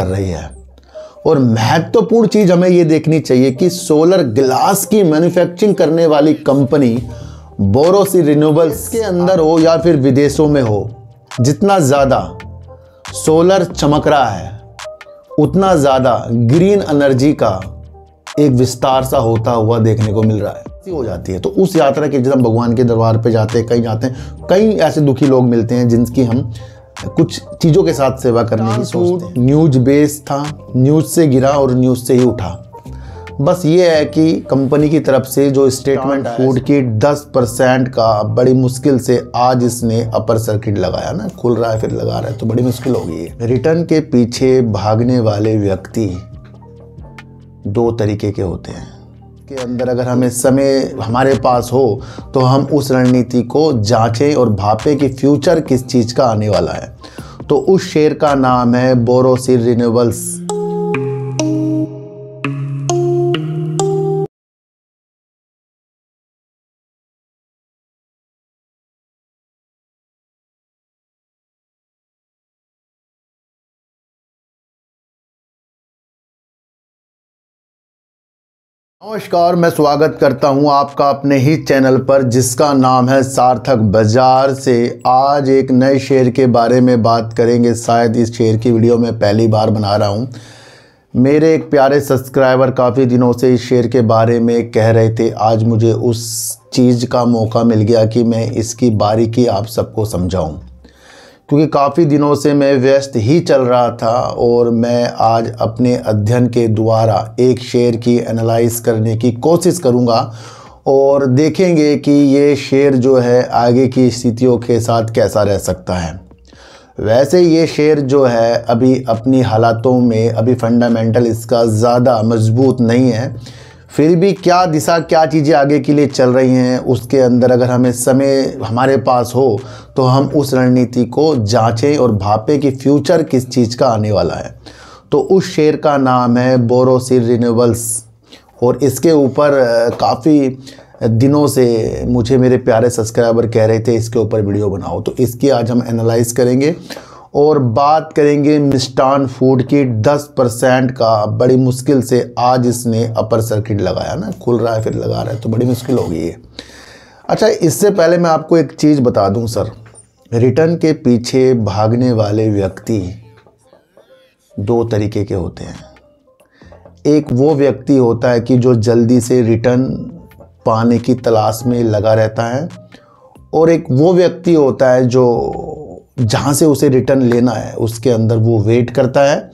कर रही है। और महत्वपूर्ण चीज हमें यह देखनी चाहिए कि सोलर ग्लास की मैन्युफैक्चरिंग करने वाली कंपनी बोरोसिल रिन्यूएबल्स के अंदर हो या फिर विदेशों में हो, जितना ज्यादा सोलर चमक रहा है उतना ज्यादा ग्रीन एनर्जी का एक विस्तार सा होता हुआ देखने को मिल रहा है। हो जाती है तो उस यात्रा के जब हम भगवान के दरबार पे जाते हैं, कहीं जाते हैं, कई ऐसे दुखी लोग मिलते हैं जिनकी हम कुछ चीज़ों के साथ सेवा करने की सोचते हैं। न्यूज बेस था, न्यूज से गिरा और न्यूज से ही उठा। बस ये है कि कंपनी की तरफ से जो स्टेटमेंट फूड की 10% का बड़ी मुश्किल से आज इसने अपर सर्किट लगाया ना, खुल रहा है फिर लगा रहा है, तो बड़ी मुश्किल हो गई है। रिटर्न के पीछे भागने वाले व्यक्ति दो तरीके के होते हैं के अंदर अगर हमें समय हमारे पास हो तो हम उस रणनीति को जांचें और भापें कि फ्यूचर किस चीज़ का आने वाला है। तो उस शेयर का नाम है बोरोसिल रिन्यूएबल्स। नमस्कार, मैं स्वागत करता हूं आपका अपने ही चैनल पर जिसका नाम है सार्थक बाजार से। आज एक नए शेयर के बारे में बात करेंगे। शायद इस शेयर की वीडियो मैं पहली बार बना रहा हूं। मेरे एक प्यारे सब्सक्राइबर काफ़ी दिनों से इस शेयर के बारे में कह रहे थे। आज मुझे उस चीज़ का मौका मिल गया कि मैं इसकी बारीकी आप सबको समझाऊँ, क्योंकि काफ़ी दिनों से मैं व्यस्त ही चल रहा था और मैं आज अपने अध्ययन के द्वारा एक शेयर की एनालाइज करने की कोशिश करूंगा और देखेंगे कि ये शेयर जो है आगे की स्थितियों के साथ कैसा रह सकता है। वैसे ये शेयर जो है अभी अपनी हालातों में अभी फंडामेंटल इसका ज़्यादा मजबूत नहीं है, फिर भी क्या दिशा क्या चीज़ें आगे के लिए चल रही हैं उसके अंदर अगर हमें समय हमारे पास हो तो हम उस रणनीति को जांचें और भापें कि फ्यूचर किस चीज़ का आने वाला है। तो उस शेयर का नाम है बोरोसिल रिन्यूएबल्स और इसके ऊपर काफ़ी दिनों से मुझे मेरे प्यारे सब्सक्राइबर कह रहे थे इसके ऊपर वीडियो बनाओ, तो इसकी आज हम एनालाइज करेंगे और बात करेंगे मिष्टान फूड की 10% का बड़ी मुश्किल से आज इसने अपर सर्किट लगाया ना, खुल रहा है फिर लगा रहा है, तो बड़ी मुश्किल हो गई है। अच्छा, इससे पहले मैं आपको एक चीज़ बता दूं सर, रिटर्न के पीछे भागने वाले व्यक्ति दो तरीके के होते हैं। एक वो व्यक्ति होता है कि जो जल्दी से रिटर्न पाने की तलाश में लगा रहता है और एक वो व्यक्ति होता है जो जहाँ से उसे रिटर्न लेना है उसके अंदर वो वेट करता है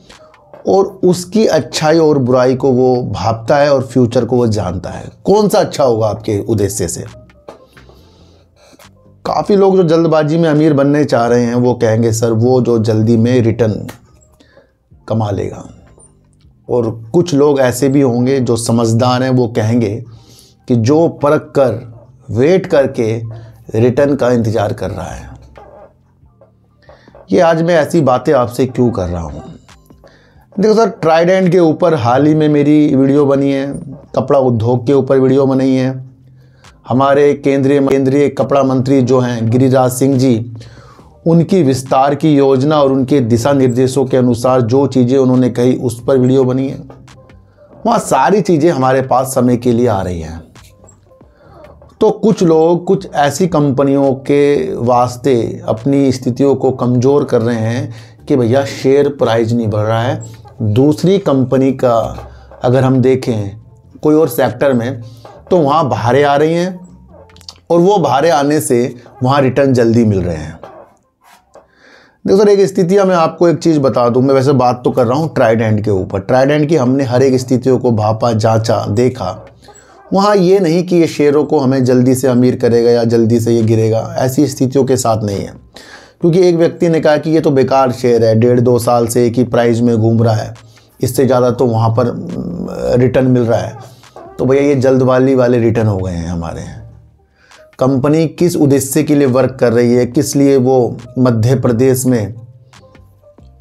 और उसकी अच्छाई और बुराई को वो भापता है और फ्यूचर को वो जानता है। कौन सा अच्छा होगा आपके उद्देश्य से? काफ़ी लोग जो जल्दबाजी में अमीर बनने चाह रहे हैं वो कहेंगे सर वो जो जल्दी में रिटर्न कमा लेगा, और कुछ लोग ऐसे भी होंगे जो समझदार हैं, वो कहेंगे कि जो परख कर वेट करके रिटर्न का इंतज़ार कर रहा है। ये आज मैं ऐसी बातें आपसे क्यों कर रहा हूँ? देखो सर, ट्राइडेंट के ऊपर हाल ही में मेरी वीडियो बनी है, कपड़ा उद्योग के ऊपर वीडियो बनाई है। हमारे केंद्रीय कपड़ा मंत्री जो हैं गिरिराज सिंह जी, उनकी विस्तार की योजना और उनके दिशा निर्देशों के अनुसार जो चीज़ें उन्होंने कही उस पर वीडियो बनी है। वहाँ सारी चीज़ें हमारे पास समय के लिए आ रही हैं। तो कुछ लोग कुछ ऐसी कंपनियों के वास्ते अपनी स्थितियों को कमज़ोर कर रहे हैं कि भैया शेयर प्राइस नहीं बढ़ रहा है। दूसरी कंपनी का अगर हम देखें कोई और सेक्टर में तो वहाँ भारे आ रही हैं और वो भारे आने से वहाँ रिटर्न जल्दी मिल रहे हैं। देखो सर, एक स्थितियाँ मैं आपको एक चीज़ बता दूँ। मैं वैसे बात तो कर रहा हूँ ट्राइडेंट के ऊपर। ट्राइडेंट की हमने हर एक स्थितियों को भापा, जांचा, देखा। वहाँ ये नहीं कि ये शेयरों को हमें जल्दी से अमीर करेगा या जल्दी से ये गिरेगा, ऐसी स्थितियों के साथ नहीं है। क्योंकि एक व्यक्ति ने कहा कि ये तो बेकार शेयर है, 1.5-2 साल से एक ही प्राइस में घूम रहा है, इससे ज़्यादा तो वहाँ पर रिटर्न मिल रहा है। तो भैया ये जल्दबाजी वाले रिटर्न हो गए हैं हमारे। कंपनी किस उद्देश्य के लिए वर्क कर रही है, किस लिए वो मध्य प्रदेश में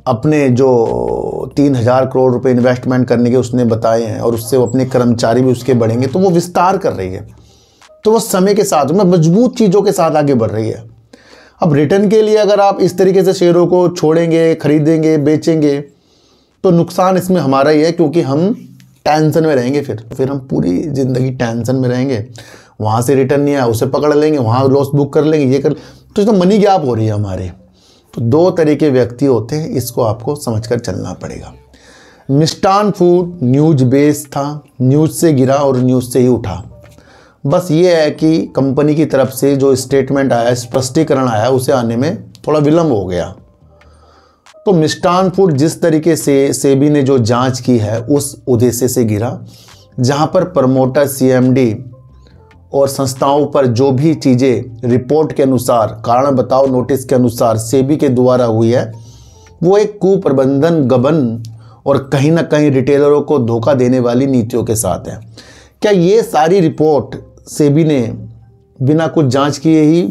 अपने जो 3000 करोड़ रुपए इन्वेस्टमेंट करने के उसने बताए हैं और उससे वो अपने कर्मचारी भी उसके बढ़ेंगे, तो वो विस्तार कर रही है। तो वो समय के साथ में मजबूत चीज़ों के साथ आगे बढ़ रही है। अब रिटर्न के लिए अगर आप इस तरीके से शेयरों को छोड़ेंगे, खरीदेंगे, बेचेंगे, तो नुकसान इसमें हमारा ही है, क्योंकि हम टेंशन में रहेंगे, फिर हम पूरी ज़िंदगी टेंशन में रहेंगे। वहाँ से रिटर्न नहीं आया, उसे पकड़ लेंगे, वहाँ लॉस बुक कर लेंगे, ये कर, तो इसमें मनी गैप हो रही है हमारे। तो दो तरह के व्यक्ति होते हैं, इसको आपको समझकर चलना पड़ेगा। मिष्टान फूड न्यूज बेस्ड था, न्यूज से गिरा और न्यूज से ही उठा। बस ये है कि कंपनी की तरफ से जो स्टेटमेंट आया, स्पष्टीकरण आया, उसे आने में थोड़ा विलंब हो गया। तो मिष्टान फूड जिस तरीके से सेबी ने जो जांच की है उस उद्देश्य से गिरा, जहां पर प्रमोटर, सीएमडी और संस्थाओं पर जो भी चीज़ें रिपोर्ट के अनुसार, कारण बताओ नोटिस के अनुसार सेबी के द्वारा हुई है, वो एक कुप्रबंधन, गबन और कहीं ना कहीं रिटेलरों को धोखा देने वाली नीतियों के साथ है। क्या ये सारी रिपोर्ट सेबी ने बिना कुछ जांच किए ही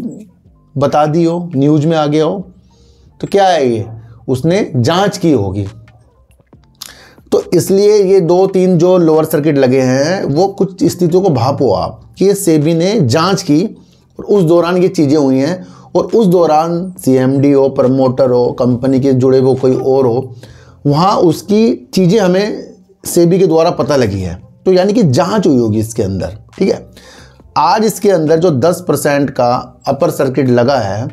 बता दी हो, न्यूज में आ गया हो? तो क्या है ये, उसने जांच की होगी। तो इसलिए ये 2-3 जो लोअर सर्किट लगे हैं, वो कुछ स्थितियों को भापो आप कि ये सेबी ने जांच की और उस दौरान ये चीज़ें हुई हैं, और उस दौरान सीएमडी हो, प्रमोटर हो, कंपनी के जुड़े वो कोई और हो, वहाँ उसकी चीज़ें हमें सेबी के द्वारा पता लगी है। तो यानी कि जांच हुई होगी इसके अंदर, ठीक है। आज इसके अंदर जो 10% का अपर सर्किट लगा है,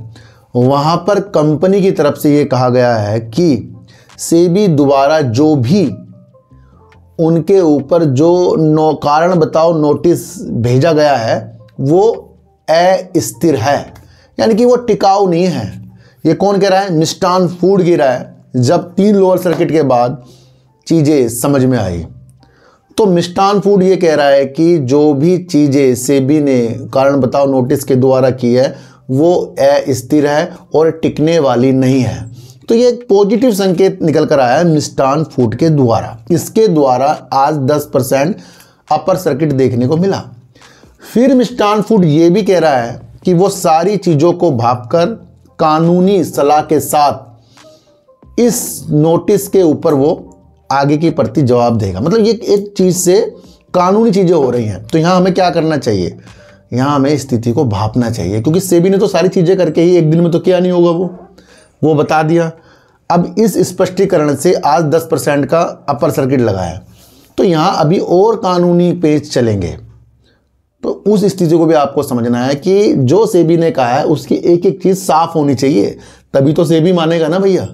वहाँ पर कंपनी की तरफ से ये कहा गया है कि सेबी द्वारा जो भी उनके ऊपर जो कारण बताओ नोटिस भेजा गया है, वो अस्थिर है, यानी कि वो टिकाऊ नहीं है। ये कौन कह रहा है? मिष्टान फूड कह रहा है, जब 3 लोअर सर्किट के बाद चीज़ें समझ में आई। तो मिष्टान फूड ये कह रहा है कि जो भी चीज़ें सेबी ने कारण बताओ नोटिस के द्वारा की है, वो अस्थिर है और टिकने वाली नहीं है। तो ये एक पॉजिटिव संकेत निकल कर आया है मिष्टान फूड के द्वारा। इसके द्वारा आज 10% अपर सर्किट देखने को मिला। फिर मिष्टान फूड ये भी कह रहा है कि वो सारी चीज़ों को भांपकर कानूनी सलाह के साथ इस नोटिस के ऊपर वो आगे की प्रति जवाब देगा। मतलब ये एक चीज़ से कानूनी चीज़ें हो रही हैं, तो यहाँ हमें क्या करना चाहिए? यहाँ हमें स्थिति को भांपना चाहिए, क्योंकि सेबी ने तो सारी चीज़ें करके ही एक दिन में तो क्या नहीं होगा, वो बता दिया। अब इस स्पष्टीकरण से आज 10% का अपर सर्किट लगा है, तो यहाँ अभी और कानूनी पेच चलेंगे। तो उस स्थिति को भी आपको समझना है कि जो सेबी ने कहा है उसकी एक एक चीज़ साफ होनी चाहिए, तभी तो सेबी मानेगा ना भैया।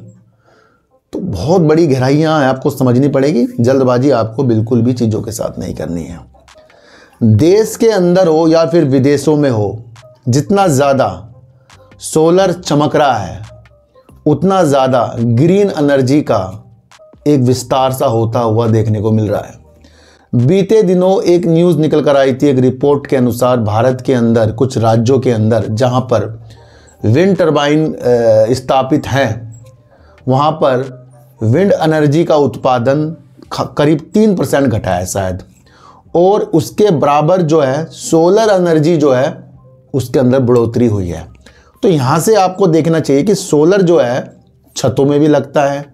तो बहुत बड़ी गहराइयाँ आपको समझनी पड़ेगी, जल्दबाजी आपको बिल्कुल भी चीज़ों के साथ नहीं करनी है। देश के अंदर हो या फिर विदेशों में हो, जितना ज़्यादा सोलर चमक रहा है, उतना ज़्यादा ग्रीन एनर्जी का एक विस्तार सा होता हुआ देखने को मिल रहा है। बीते दिनों एक न्यूज़ निकल कर आई थी, एक रिपोर्ट के अनुसार भारत के अंदर कुछ राज्यों के अंदर जहां पर विंड टर्बाइन स्थापित हैं, वहां पर विंड एनर्जी का उत्पादन करीब 3% घटा है शायद, और उसके बराबर जो है सोलर एनर्जी जो है उसके अंदर बढ़ोतरी हुई है। तो यहाँ से आपको देखना चाहिए कि सोलर जो है छतों में भी लगता है,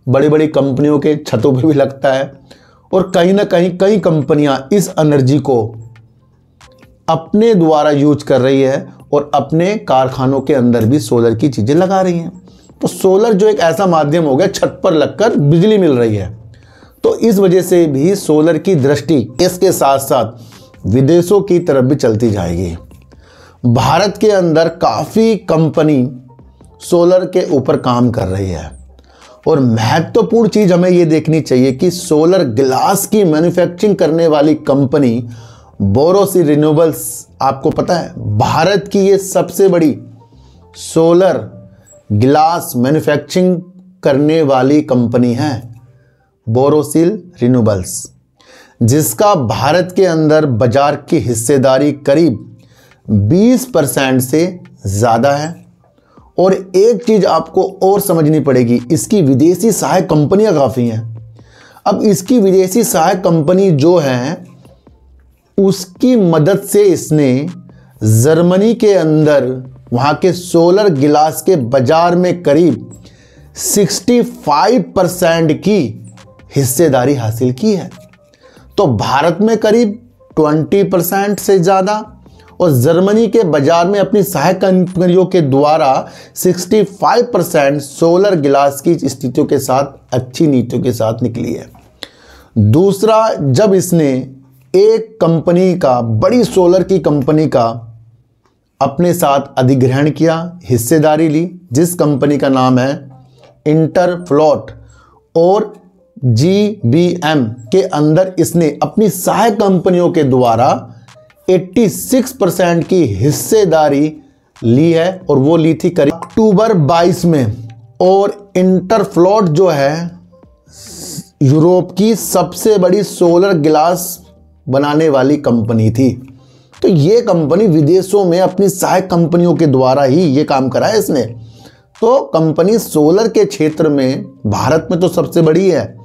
बड़ी बड़ी कंपनियों के छतों पे भी लगता है, और कहीं ना कहीं कई कंपनियां इस एनर्जी को अपने द्वारा यूज कर रही है और अपने कारखानों के अंदर भी सोलर की चीज़ें लगा रही हैं। तो सोलर जो एक ऐसा माध्यम हो गया, छत पर लगकर बिजली मिल रही है। तो इस वजह से भी सोलर की दृष्टि इसके साथ साथ विदेशों की तरफ भी चलती जाएगी। भारत के अंदर काफ़ी कंपनी सोलर के ऊपर काम कर रही है, और महत्वपूर्ण चीज़ हमें ये देखनी चाहिए कि सोलर ग्लास की मैन्युफैक्चरिंग करने वाली कंपनी बोरोसिल रिन्यूएबल्स, आपको पता है भारत की ये सबसे बड़ी सोलर ग्लास मैन्युफैक्चरिंग करने वाली कंपनी है बोरोसिल रिन्यूएबल्स, जिसका भारत के अंदर बाजार की हिस्सेदारी करीब 20% से ज़्यादा है। और एक चीज़ आपको और समझनी पड़ेगी, इसकी विदेशी सहायक कंपनियां काफ़ी हैं। अब इसकी विदेशी सहायक कंपनी जो है, उसकी मदद से इसने जर्मनी के अंदर वहाँ के सोलर गिलास के बाजार में करीब 65% की हिस्सेदारी हासिल की है। तो भारत में करीब 20% से ज़्यादा और जर्मनी के बाजार में अपनी सहायक कंपनियों के द्वारा 65% सोलर ग्लास की स्थितियों के साथ अच्छी नीतियों के साथ निकली है। दूसरा, जब इसने एक कंपनी का, बड़ी सोलर की कंपनी का अपने साथ अधिग्रहण किया, हिस्सेदारी ली, जिस कंपनी का नाम है इंटरफ्लोट, और GBM के अंदर इसने अपनी सहायक कंपनियों के द्वारा 86% की हिस्सेदारी ली है, और वो ली थी करीब अक्टूबर 22 में। और इंटरफ्लोट जो है यूरोप की सबसे बड़ी सोलर ग्लास बनाने वाली कंपनी थी। तो ये कंपनी विदेशों में अपनी सहायक कंपनियों के द्वारा ही ये काम करा है इसने। तो कंपनी सोलर के क्षेत्र में भारत में तो सबसे बड़ी है,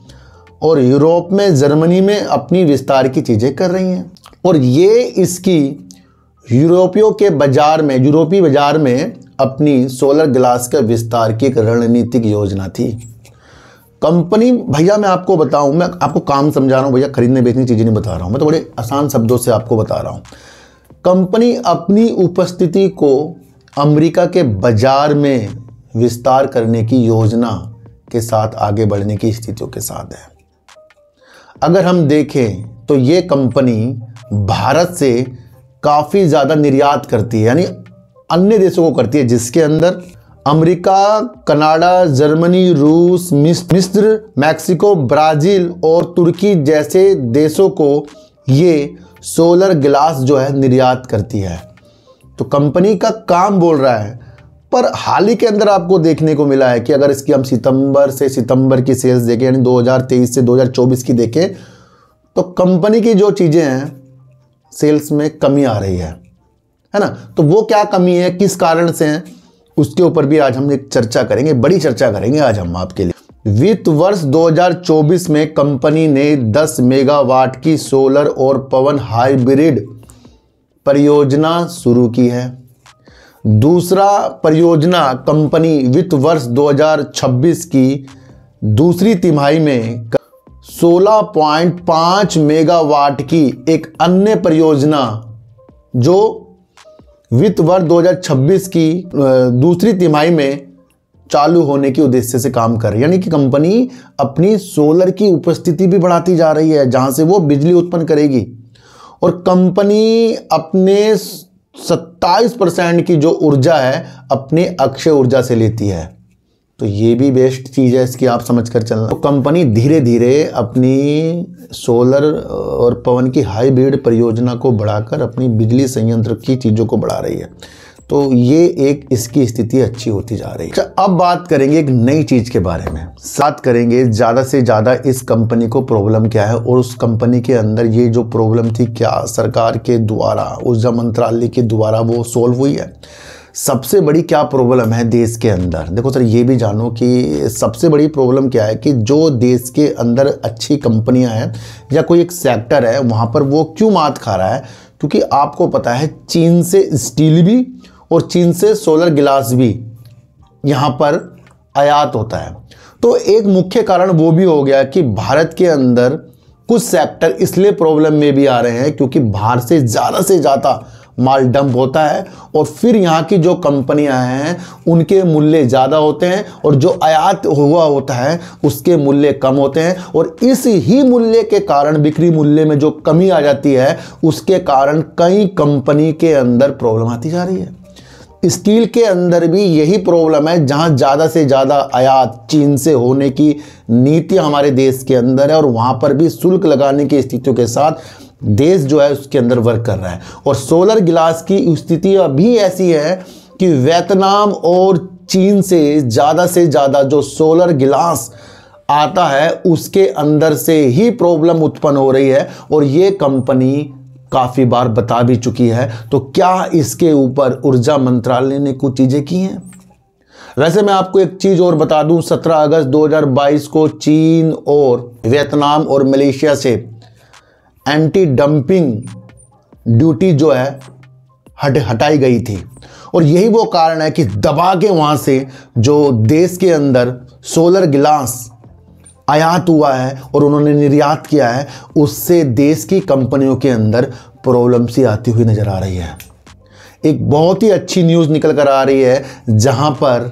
और यूरोप में, जर्मनी में अपनी विस्तार की चीज़ें कर रही हैं। और ये इसकी यूरोपीय बाजार में अपनी सोलर ग्लास के विस्तार की एक रणनीतिक योजना थी। कंपनी, भैया मैं आपको बताऊं, मैं आपको काम समझा रहा हूं भैया, खरीदने बेचने चीज़ें नहीं बता रहा हूं, मैं तो बड़े आसान शब्दों से आपको बता रहा हूं। कंपनी अपनी उपस्थिति को अमेरिका के बाजार में विस्तार करने की योजना के साथ आगे बढ़ने की स्थितियों के साथ है। अगर हम देखें तो ये कंपनी भारत से काफ़ी ज़्यादा निर्यात करती है, यानी अन्य देशों को करती है, जिसके अंदर अमेरिका, कनाडा, जर्मनी, रूस, मिस्र, मैक्सिको, ब्राज़ील और तुर्की जैसे देशों को ये सोलर ग्लास जो है निर्यात करती है। तो कंपनी का काम बोल रहा है। पर हाल ही के अंदर आपको देखने को मिला है कि अगर इसकी हम सितंबर की सेल्स देखें, यानी 2023 से 2024 की देखें, तो कंपनी की जो चीज़ें हैं सेल्स में कमी आ रही है ना। तो वो क्या कमी है, किस कारण से है, उसके ऊपर भी आज हम एक चर्चा करेंगे, बड़ी चर्चा करेंगे आज हम आपके लिए। वित्त वर्ष 2024 में कंपनी ने 10 मेगावाट की सोलर और पवन हाइब्रिड परियोजना शुरू की है। दूसरा परियोजना कंपनी वित्त वर्ष 2026 की दूसरी तिमाही में 16.5 मेगावाट की एक अन्य परियोजना जो वित्त वर्ष 2026 की दूसरी तिमाही में चालू होने के उद्देश्य से काम कर रही है। यानी कि कंपनी अपनी सोलर की उपस्थिति भी बढ़ाती जा रही है, जहां से वो बिजली उत्पन्न करेगी। और कंपनी अपने 27% की जो ऊर्जा है अपने अक्षय ऊर्जा से लेती है। तो ये भी बेस्ट चीज़ है, इसकी आप समझ कर चलना। तो कंपनी धीरे धीरे अपनी सोलर और पवन की हाइब्रिड परियोजना को बढ़ाकर अपनी बिजली संयंत्र की चीज़ों को बढ़ा रही है। तो ये एक इसकी स्थिति अच्छी होती जा रही है। अब बात करेंगे एक नई चीज़ के बारे में, बात करेंगे ज़्यादा से ज़्यादा इस कंपनी को प्रॉब्लम क्या है, और उस कंपनी के अंदर ये जो प्रॉब्लम थी क्या सरकार के द्वारा, ऊर्जा मंत्रालय के द्वारा वो सोल्व हुई है। सबसे बड़ी क्या प्रॉब्लम है देश के अंदर, देखो सर ये भी जानो कि सबसे बड़ी प्रॉब्लम क्या है कि जो देश के अंदर अच्छी कंपनियां हैं या कोई एक सेक्टर है वहाँ पर वो क्यों मात खा रहा है, क्योंकि आपको पता है चीन से स्टील भी और चीन से सोलर ग्लास भी यहाँ पर आयात होता है। तो एक मुख्य कारण वो भी हो गया कि भारत के अंदर कुछ सेक्टर इसलिए प्रॉब्लम में भी आ रहे हैं क्योंकि बाहर से ज़्यादा माल डंप होता है, और फिर यहाँ की जो कंपनियां हैं उनके मूल्य ज़्यादा होते हैं और जो आयात हुआ होता है उसके मूल्य कम होते हैं, और इस ही मूल्य के कारण, बिक्री मूल्य में जो कमी आ जाती है उसके कारण कई कंपनी के अंदर प्रॉब्लम आती जा रही है। स्टील के अंदर भी यही प्रॉब्लम है, जहाँ ज़्यादा से ज़्यादा आयात चीन से होने की नीति हमारे देश के अंदर है, और वहाँ पर भी शुल्क लगाने की स्थितियों के साथ देश जो है उसके अंदर वर्क कर रहा है। और सोलर ग्लास की स्थिति अभी ऐसी है कि वियतनाम और चीन से ज़्यादा जो सोलर ग्लास आता है उसके अंदर से ही प्रॉब्लम उत्पन्न हो रही है, और ये कंपनी काफ़ी बार बता भी चुकी है। तो क्या इसके ऊपर ऊर्जा मंत्रालय ने कुछ चीज़ें की हैं? वैसे मैं आपको एक चीज़ और बता दूं, 17 अगस्त 2022 को चीन और वियतनाम और मलेशिया से एंटी डंपिंग ड्यूटी जो है हटाई गई थी, और यही वो कारण है कि दबा के वहाँ से जो देश के अंदर सोलर ग्लास आयात हुआ है और उन्होंने निर्यात किया है, उससे देश की कंपनियों के अंदर प्रॉब्लम सी आती हुई नज़र आ रही है। एक बहुत ही अच्छी न्यूज़ निकल कर आ रही है, जहां पर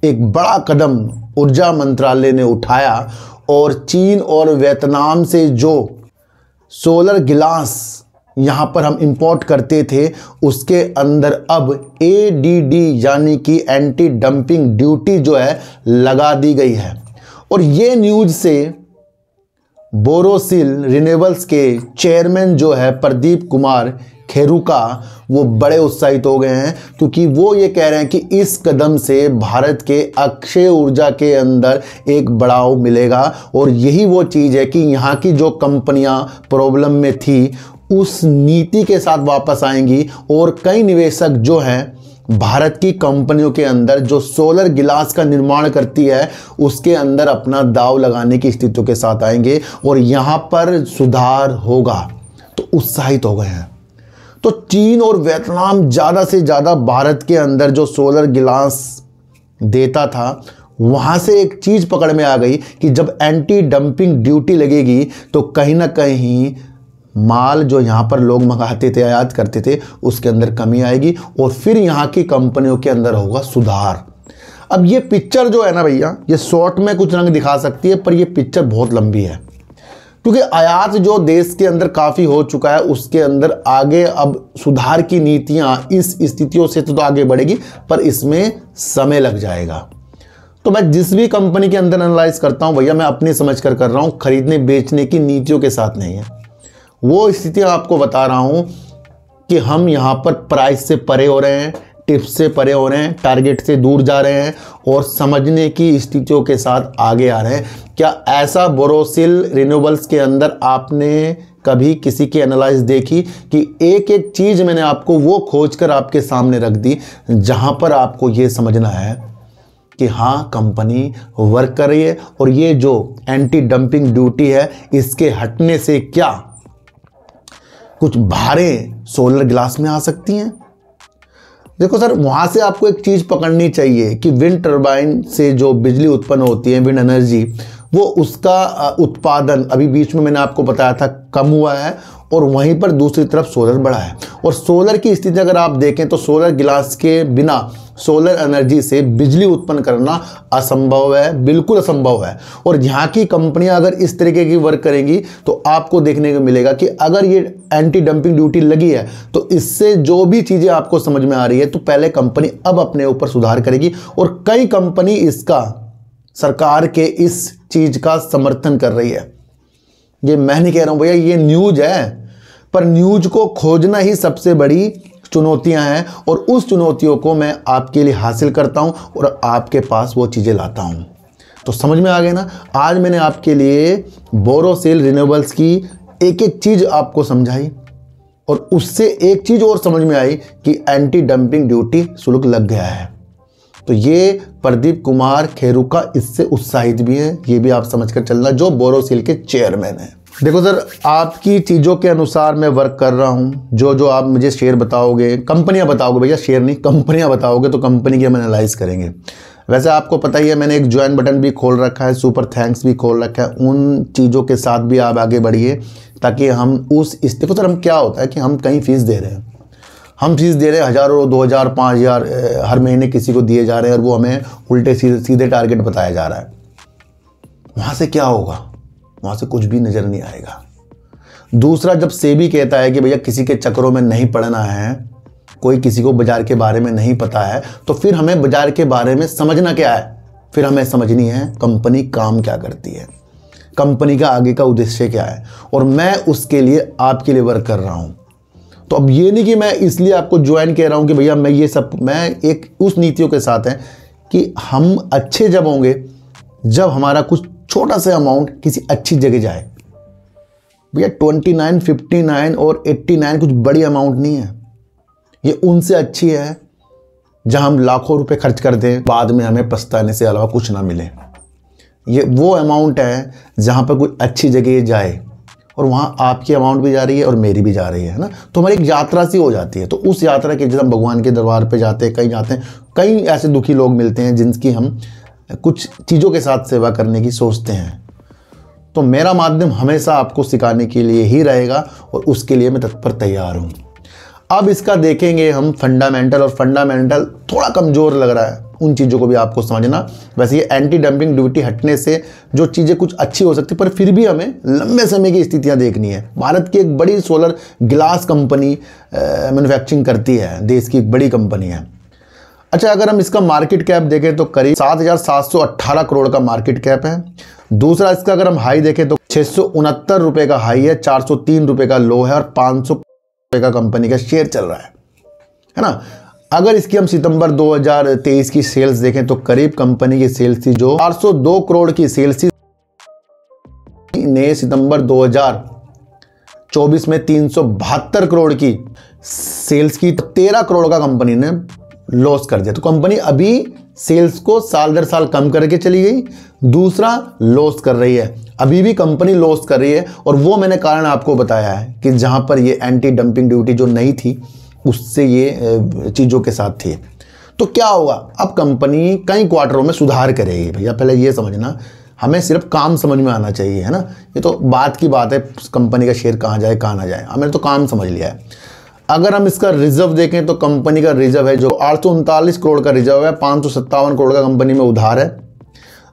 एक बड़ा कदम ऊर्जा मंत्रालय ने उठाया और चीन और वियतनाम से जो सोलर गिलास यहाँ पर हम इंपोर्ट करते थे उसके अंदर अब ADD यानी कि एंटी डंपिंग ड्यूटी जो है लगा दी गई है। और ये न्यूज़ से बोरोसिल रिन्यूएबल्स के चेयरमैन जो है प्रदीप कुमार खेरुका वो बड़े उत्साहित हो गए हैं, क्योंकि वो ये कह रहे हैं कि इस कदम से भारत के अक्षय ऊर्जा के अंदर एक बढ़ाव मिलेगा। और यही वो चीज़ है कि यहाँ की जो कंपनियाँ प्रॉब्लम में थी उस नीति के साथ वापस आएंगी और कई निवेशक जो हैं भारत की कंपनियों के अंदर जो सोलर गिलास का निर्माण करती है उसके अंदर अपना दांव लगाने की स्थितियों के साथ आएंगे और यहाँ पर सुधार होगा। तो उत्साहित हो गए हैं। तो चीन और वियतनाम ज़्यादा से ज़्यादा भारत के अंदर जो सोलर गिलास देता था वहाँ से एक चीज़ पकड़ में आ गई कि जब एंटी डंपिंग ड्यूटी लगेगी तो कहीं ना कहीं माल जो यहाँ पर लोग मंगाते थे, आयात करते थे, उसके अंदर कमी आएगी और फिर यहाँ की कंपनियों के अंदर होगा सुधार। अब ये पिक्चर जो है ना भैया, ये शॉर्ट में कुछ रंग दिखा सकती है पर ये पिक्चर बहुत लंबी है, क्योंकि आयात जो देश के अंदर काफ़ी हो चुका है उसके अंदर आगे अब सुधार की नीतियाँ इस स्थितियों से तो आगे बढ़ेगी पर इसमें समय लग जाएगा। तो मैं जिस भी कंपनी के अंदर एनालाइज करता हूँ भैया, मैं अपनी समझ कर रहा हूँ, खरीदने बेचने की नीतियों के साथ नहीं है। वो स्थितियाँ आपको बता रहा हूँ कि हम यहाँ पर प्राइस से परे हो रहे हैं, टिप्स से परे हो रहे हैं, टारगेट से दूर जा रहे हैं और समझने की स्थितियों के साथ आगे आ रहे हैं। क्या ऐसा बोरोसिल रिन्यूएबल्स के अंदर आपने कभी किसी की एनालाइज देखी कि एक एक चीज़ मैंने आपको वो खोज कर आपके सामने रख दी जहाँ पर आपको ये समझना है कि हाँ कंपनी वर्क कर रही है और ये जो एंटी डंपिंग ड्यूटी है इसके हटने से क्या कुछ भारें सोलर ग्लास में आ सकती हैं। देखो सर, वहाँ से आपको एक चीज़ पकड़नी चाहिए कि विंड टर्बाइन से जो बिजली उत्पन्न होती है, विंड एनर्जी, वो उसका उत्पादन अभी बीच में मैंने आपको बताया था कम हुआ है और वहीं पर दूसरी तरफ सोलर बढ़ा है। और सोलर की स्थिति अगर आप देखें तो सोलर गिलास के बिना सोलर एनर्जी से बिजली उत्पन्न करना असंभव है, बिल्कुल असंभव है। और यहाँ की कंपनियां अगर इस तरीके की वर्क करेंगी तो आपको देखने को मिलेगा कि अगर ये एंटी डंपिंग ड्यूटी लगी है तो इससे जो भी चीज़ें आपको समझ में आ रही है तो पहले कंपनी अब अपने ऊपर सुधार करेगी और कई कंपनी इसका सरकार के इस चीज़ का समर्थन कर रही है। ये मैं नहीं कह रहा हूँ भैया, ये न्यूज़ है, पर न्यूज़ को खोजना ही सबसे बड़ी चुनौतियां हैं और उस चुनौतियों को मैं आपके लिए हासिल करता हूं और आपके पास वो चीज़ें लाता हूं। तो समझ में आ गए ना, आज मैंने आपके लिए बोरोसिल रिन्यूएबल्स की एक एक चीज़ आपको समझाई और उससे एक चीज़ और समझ में आई कि एंटी डंपिंग ड्यूटी शुल्क लग गया है। तो ये प्रदीप कुमार खेरुका इससे उत्साहित भी है, ये भी आप समझ कर चलना, जो बोरोसिल के चेयरमैन हैं। देखो सर, आपकी चीज़ों के अनुसार मैं वर्क कर रहा हूँ। जो आप मुझे शेयर बताओगे, कंपनियाँ बताओगे भैया, शेयर नहीं, कंपनियाँ बताओगे तो कंपनी की हम एनालाइज करेंगे। वैसे आपको पता ही है मैंने एक ज्वाइन बटन भी खोल रखा है, सुपर थैंक्स भी खोल रखा है। उन चीज़ों के साथ भी आप आगे बढ़िए ताकि हम उस देखो सर, हम क्या होता है कि हम कहीं फीस दे रहे हैं, हम फीस दे रहे हैं 1000 और 2000 5000 हर महीने किसी को दिए जा रहे हैं और वो हमें उल्टे सीधे टारगेट बताया जा रहा है। वहाँ से क्या होगा? वहाँ से कुछ भी नज़र नहीं आएगा। दूसरा, जब सेबी कहता है कि भैया किसी के चक्करों में नहीं पड़ना है, कोई किसी को बाज़ार के बारे में नहीं पता है, तो फिर हमें बाज़ार के बारे में समझना क्या है? फिर हमें समझनी है कंपनी काम क्या करती है, कंपनी का आगे का उद्देश्य क्या है, और मैं उसके लिए आपके लिए वर्क कर रहा हूँ। तो अब ये नहीं कि मैं इसलिए आपको ज्वाइन कह रहा हूँ कि भैया मैं ये सब, मैं एक उस नीतियों के साथ है कि हम अच्छे जब होंगे जब हमारा कुछ छोटा सा अमाउंट किसी अच्छी जगह जाए। भैया 29, 59 और 89 कुछ बड़ी अमाउंट नहीं है, ये उनसे अच्छी है जहां हम लाखों रुपए खर्च कर दें, बाद में हमें पछताने से अलावा कुछ ना मिले। ये वो अमाउंट है जहां पर कोई अच्छी जगह जाए और वहां आपकी अमाउंट भी जा रही है और मेरी भी जा रही है ना, तो हमारी एक यात्रा सी हो जाती है। तो उस यात्रा के जैसे हम भगवान के दरबार पे जाते हैं, कहीं जाते हैं, कई ऐसे दुखी लोग मिलते हैं जिनकी हम कुछ चीज़ों के साथ सेवा करने की सोचते हैं। तो मेरा माध्यम हमेशा आपको सिखाने के लिए ही रहेगा और उसके लिए मैं तत्पर तैयार हूँ। अब इसका देखेंगे हम फंडामेंटल, और फंडामेंटल थोड़ा कमज़ोर लग रहा है, उन चीज़ों को भी आपको समझना। वैसे ये एंटी डंपिंग ड्यूटी हटने से जो चीज़ें कुछ अच्छी हो सकती, पर फिर भी हमें लंबे समय की स्थितियां देखनी है। भारत की एक बड़ी सोलर ग्लास कंपनी मैन्युफैक्चरिंग करती है, देश की एक बड़ी कंपनी है। अच्छा, अगर हम इसका मार्केट कैप देखें तो करीब 7,718 करोड़ का मार्केट कैप है। दूसरा, इसका अगर हम हाई देखें तो 669 रुपये का हाई है, 403 रुपये का लो है, और 500 रुपये का कंपनी का शेयर चल रहा है ना। अगर इसकी हम सितंबर 2023 की सेल्स देखें तो करीब कंपनी की सेल्स थी जो 402 करोड़ की सेल्स थी। ने सितंबर 2024 में 372 करोड़ की सेल्स की, 13 करोड़ का कंपनी ने लॉस कर दिया। तो कंपनी अभी सेल्स को साल दर साल कम करके चली गई, दूसरा लॉस कर रही है, अभी भी कंपनी लॉस कर रही है। और वो मैंने कारण आपको बताया है कि जहां पर ये एंटी डंपिंग ड्यूटी जो नहीं थी उससे ये चीज़ों के साथ थी। तो क्या होगा, अब कंपनी कई क्वार्टरों में सुधार करेगी। भैया पहले ये समझना, हमें सिर्फ काम समझ में आना चाहिए, है ना। ये तो बात की बात है, कंपनी का शेयर कहाँ जाए कहाँ ना जाए, हमें तो काम समझ लिया है। अगर हम इसका रिजर्व देखें तो कंपनी का रिजर्व है जो 839 करोड़ का रिजर्व है, 557 करोड़ का कंपनी में उधार है।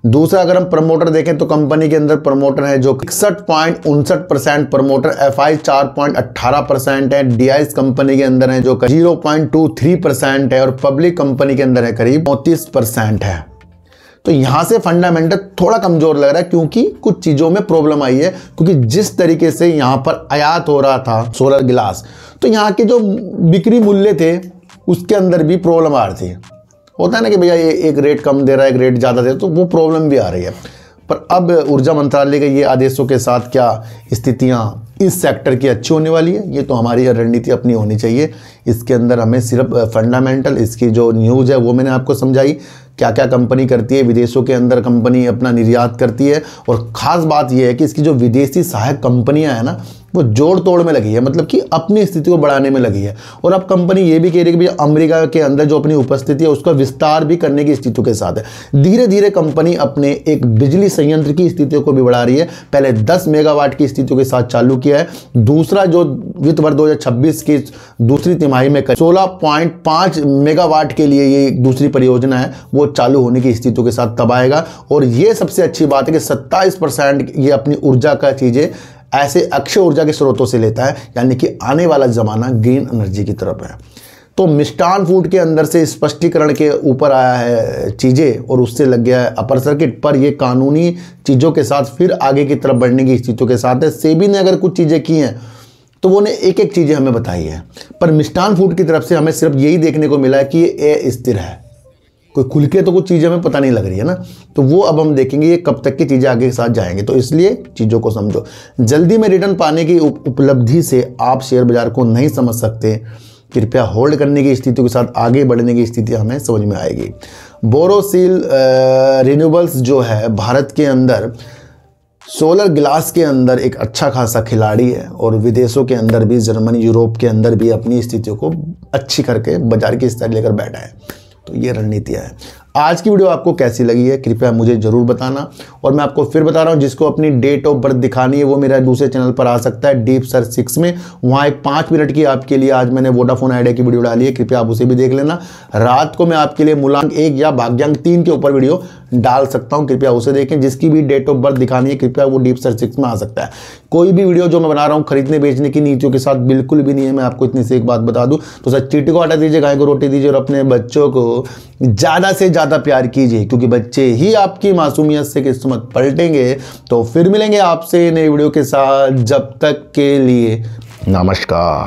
दूसरा, अगर हम प्रमोटर देखें तो कंपनी के अंदर प्रमोटर है जो 61.59% प्रमोटर, एफआई 4.18% है, डीआईएस कंपनी के अंदर है जो 0.23% है, और पब्लिक कंपनी के अंदर है करीब 34% है। तो यहां से फंडामेंटल थोड़ा कमजोर लग रहा है क्योंकि कुछ चीजों में प्रॉब्लम आई है। क्योंकि जिस तरीके से यहां पर आयात हो रहा था सोलर ग्लास, तो यहां के जो बिक्री मूल्य थे उसके अंदर भी प्रॉब्लम आ रही थी। होता है ना कि भैया ये एक रेट कम दे रहा है, एक रेट ज़्यादा दे रहा है, तो वो प्रॉब्लम भी आ रही है। पर अब ऊर्जा मंत्रालय के ये आदेशों के साथ क्या स्थितियां इस सेक्टर की अच्छी होने वाली है, ये तो हमारी रणनीति अपनी होनी चाहिए। इसके अंदर हमें सिर्फ फंडामेंटल, इसकी जो न्यूज़ है वो मैंने आपको समझाई, क्या क्या कंपनी करती है, विदेशों के अंदर कंपनी अपना निर्यात करती है। और ख़ास बात यह है कि इसकी जो विदेशी सहायक कंपनियां हैं ना, वो जोड़ तोड़ में लगी है, मतलब कि अपनी स्थिति को बढ़ाने में लगी है। और अब कंपनी ये भी कह रही है कि भैया अमेरिका के अंदर जो अपनी उपस्थिति है उसका विस्तार भी करने की स्थितियों के साथ है। धीरे धीरे कंपनी अपने एक बिजली संयंत्र की स्थितियों को भी बढ़ा रही है। पहले 10 मेगावाट की स्थितियों के साथ चालू किया है, दूसरा जो वित्त वर्ष 2026 की दूसरी तिमाही में 16.5 मेगावाट के लिए ये दूसरी परियोजना है वो चालू होने की स्थितियों के साथ तब आएगा। और ये सबसे अच्छी बात है कि 27% ये अपनी ऊर्जा का चीज़ें ऐसे अक्षय ऊर्जा के स्रोतों से लेता है, यानी कि आने वाला जमाना ग्रीन एनर्जी की तरफ है। तो मिष्ठान फूड के अंदर से स्पष्टीकरण के ऊपर आया है चीज़ें और उससे लग गया है अपर सर्किट पर। ये कानूनी चीज़ों के साथ फिर आगे की तरफ बढ़ने की स्थितियों के साथ है। सेबी ने अगर कुछ चीज़ें की हैं तो वो ने एक एक चीज़ें हमें बताई है, पर मिष्ठान फूड की तरफ से हमें सिर्फ यही देखने को मिला है कि ये स्थिर है, कोई खुल के तो कुछ चीज़ें हमें पता नहीं लग रही है ना। तो वो अब हम देखेंगे ये कब तक की चीज़ें आगे के साथ जाएंगे। तो इसलिए चीज़ों को समझो, जल्दी में रिटर्न पाने की उपलब्धि से आप शेयर बाजार को नहीं समझ सकते। कृपया होल्ड करने की स्थिति के साथ आगे बढ़ने की स्थिति हमें समझ में आएगी। बोरोसिल रिन्यूएबल्स जो है भारत के अंदर सोलर ग्लास के अंदर एक अच्छा खासा खिलाड़ी है और विदेशों के अंदर भी, जर्मनी यूरोप के अंदर भी अपनी स्थितियों को अच्छी करके बाजार की स्थिति लेकर बैठा है। तो ये रणनीतियाँ है। आज की वीडियो आपको कैसी लगी है कृपया मुझे जरूर बताना। और मैं आपको फिर बता रहा हूँ, जिसको अपनी डेट ऑफ बर्थ दिखानी है वो मेरा दूसरे चैनल पर आ सकता है डीप सर्च 6 में। वहाँ एक 5 मिनट की आपके लिए आज मैंने वोडाफोन आइडिया की वीडियो डाली है, कृपया आप उसे भी देख लेना। रात को मैं आपके लिए मूलांक 1 या भाग्यांक 3 के ऊपर वीडियो डाल सकता हूँ, कृपया उसे देखें। जिसकी भी डेट ऑफ बर्थ दिखानी है कृपया वो डीप सर्च 6 में आ सकता है। कोई भी वीडियो जो मैं बना रहा हूँ खरीदने बेचने की नीतियों के साथ बिल्कुल भी नहीं है, मैं आपको इतनी से एक बात बता दूँ। तो सर चीटी को हटा दीजिए, गाय को रोटी दीजिए और अपने बच्चों को ज़्यादा से ज़्यादा प्यार कीजिए, क्योंकि बच्चे ही आपकी मासूमियत से किस्मत पलटेंगे। तो फिर मिलेंगे आपसे नई वीडियो के साथ, जब तक के लिए नमस्कार।